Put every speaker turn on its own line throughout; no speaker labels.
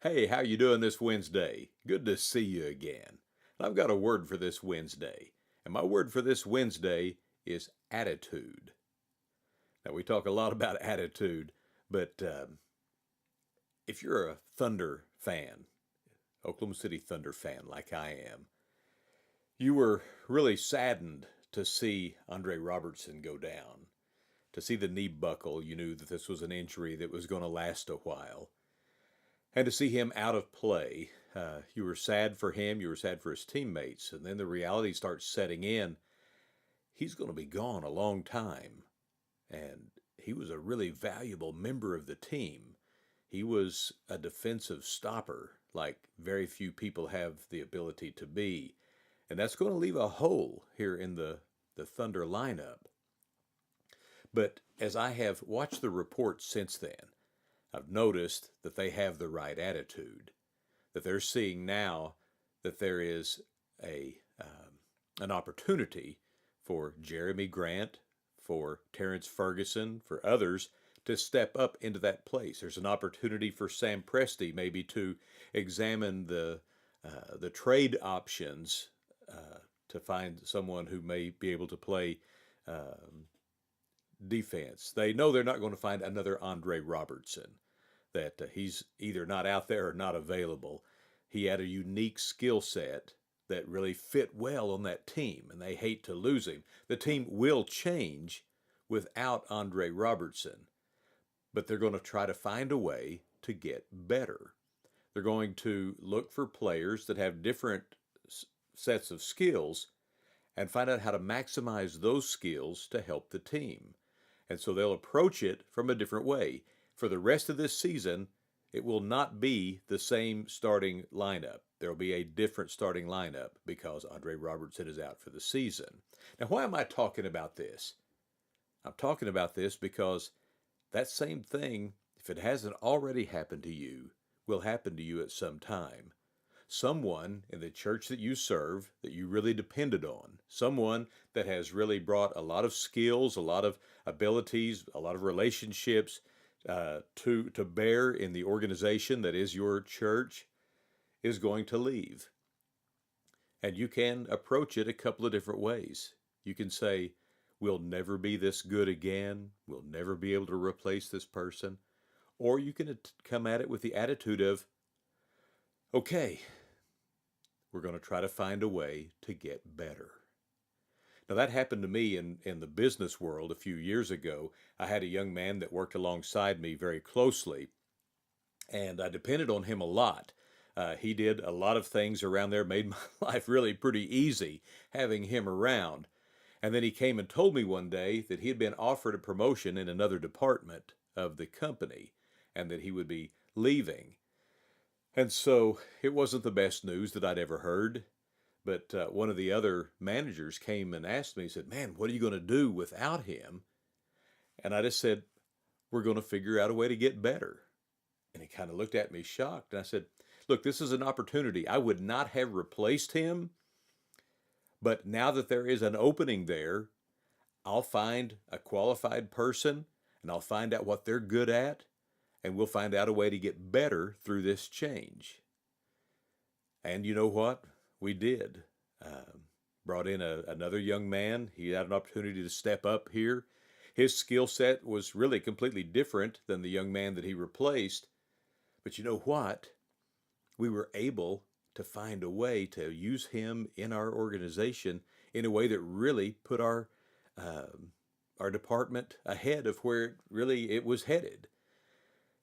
Hey, how you doing this Wednesday? Good to see you again. I've got a word for this Wednesday, and my word for this Wednesday is attitude. Now, we talk a lot about attitude, but if you're a Thunder fan, Oklahoma City Thunder fan like I am, you were really saddened to see Andre Robertson go down. To see the knee buckle, you knew that this was an injury that was going to last a while. And to see him out of play, you were sad for him, you were sad for his teammates, and then the reality starts setting in. He's going to be gone a long time, and he was a really valuable member of the team. He was a defensive stopper, like very few people have the ability to be, and that's going to leave a hole here in the Thunder lineup. But as I have watched the reports since then, I've noticed that they have the right attitude, that they're seeing now that there is an opportunity for Jeremy Grant, for Terrence Ferguson, for others to step up into that place. There's an opportunity for Sam Presti maybe to examine the trade options to find someone who may be able to play defense. They know they're not going to find another Andre Robertson, that he's either not out there or not available. He had a unique skill set that really fit well on that team, and they hate to lose him. The team will change without Andre Robertson, but they're going to try to find a way to get better. They're going to look for players that have different sets of skills and find out how to maximize those skills to help the team. And so they'll approach it from a different way. For the rest of this season, it will not be the same starting lineup. There will be a different starting lineup because Andre Robertson is out for the season. Now, why am I talking about this? I'm talking about this because that same thing, if it hasn't already happened to you, will happen to you at some time. Someone in the church that you serve that you really depended on, someone that has really brought a lot of skills, a lot of abilities, a lot of relationships to bear in the organization that is your church, is going to leave. And you can approach it a couple of different ways. You can say, we'll never be this good again. We'll never be able to replace this person. Or you can come at it with the attitude of, okay, we're going to try to find a way to get better. Now, that happened to me in the business world a few years ago. I had a young man that worked alongside me very closely, and I depended on him a lot. He did a lot of things around there, made my life really pretty easy having him around. And then he came and told me one day that he had been offered a promotion in another department of the company and that he would be leaving. And so it wasn't the best news that I'd ever heard. But one of the other managers came and asked me, he said, man, what are you going to do without him? And I just said, we're going to figure out a way to get better. And he kind of looked at me shocked. And I said, look, this is an opportunity. I would not have replaced him. But now that there is an opening there, I'll find a qualified person and I'll find out what they're good at. And we'll find out a way to get better through this change. And you know what? We did. Brought in another young man. He had an opportunity to step up here. His skill set was really completely different than the young man that he replaced. But you know what? We were able to find a way to use him in our organization in a way that really put our department ahead of where it was headed.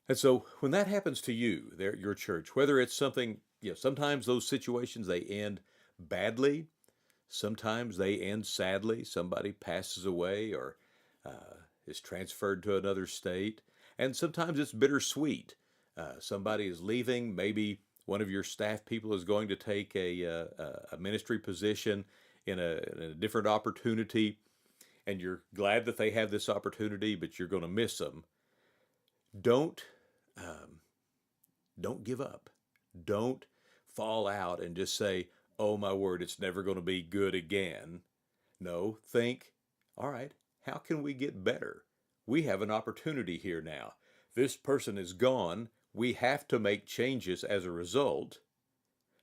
And so when that happens to you, there at your church, whether it's something, sometimes those situations they end badly, sometimes they end sadly. Somebody passes away or is transferred to another state, and sometimes it's bittersweet. Somebody is leaving. Maybe one of your staff people is going to take a ministry position in a different opportunity, and you're glad that they have this opportunity, but you're going to miss them. Don't don't give up. Don't fall out and just say, oh my word, it's never going to be good again. No, think, all right, how can we get better? We have an opportunity here now. This person is gone. we have to make changes as a result.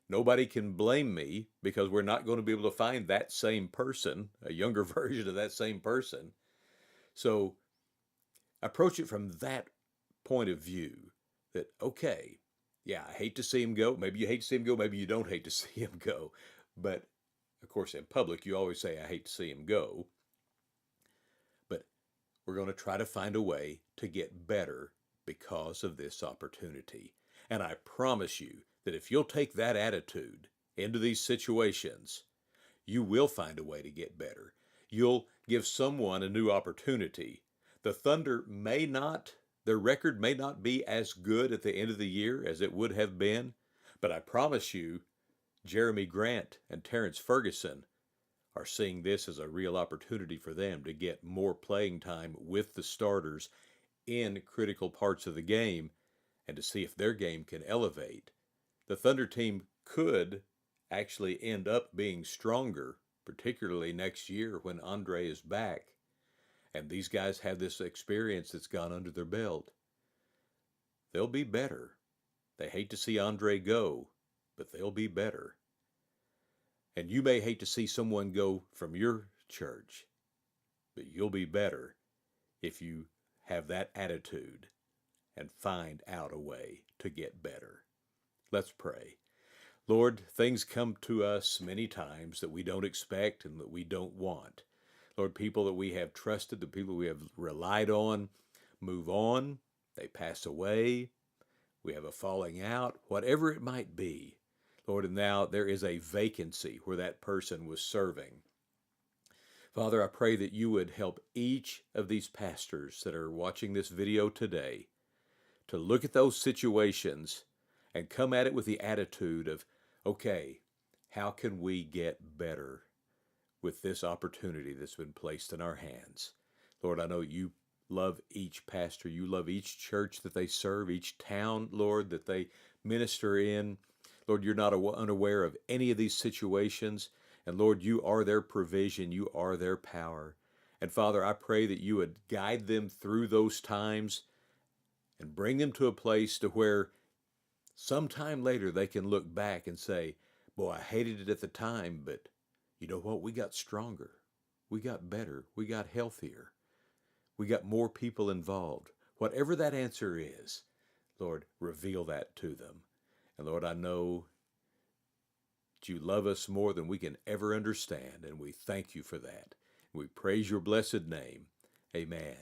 Nobody can blame me because we're not going to be able to find that same person, a younger version of that same person. So approach it from that point of view that, okay, yeah, I hate to see him go. Maybe you hate to see him go. Maybe you don't hate to see him go. But of course, in public, you always say, I hate to see him go. But we're going to try to find a way to get better because of this opportunity. And I promise you that if you'll take that attitude into these situations, you will find a way to get better. You'll give someone a new opportunity. The Thunder may not, their record may not be as good at the end of the year as it would have been, but I promise you, Jeremy Grant and Terrence Ferguson are seeing this as a real opportunity for them to get more playing time with the starters in critical parts of the game and to see if their game can elevate. The Thunder team could actually end up being stronger, particularly next year when Andre is back. And these guys have this experience that's gone under their belt. They'll be better. They hate to see Andre go, but they'll be better. And you may hate to see someone go from your church, but you'll be better if you have that attitude and find out a way to get better. Let's pray. Lord, things come to us many times that we don't expect and that we don't want. Lord, people that we have trusted, the people we have relied on, move on. They pass away. We have a falling out, whatever it might be. Lord, and now there is a vacancy where that person was serving. Father, I pray that you would help each of these pastors that are watching this video today to look at those situations and come at it with the attitude of, okay, how can we get better with this opportunity that's been placed in our hands? Lord, I know you love each pastor. You love each church that they serve, each town, Lord, that they minister in. Lord, you're not unaware of any of these situations. And Lord, you are their provision. You are their power. And Father, I pray that you would guide them through those times and bring them to a place to where sometime later they can look back and say, boy, I hated it at the time, but you know what? We got stronger. We got better. We got healthier. We got more people involved. Whatever that answer is, Lord, reveal that to them. And Lord, I know that you love us more than we can ever understand, and we thank you for that. We praise your blessed name. Amen.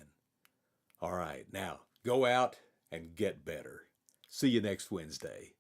All right, now go out and get better. See you next Wednesday.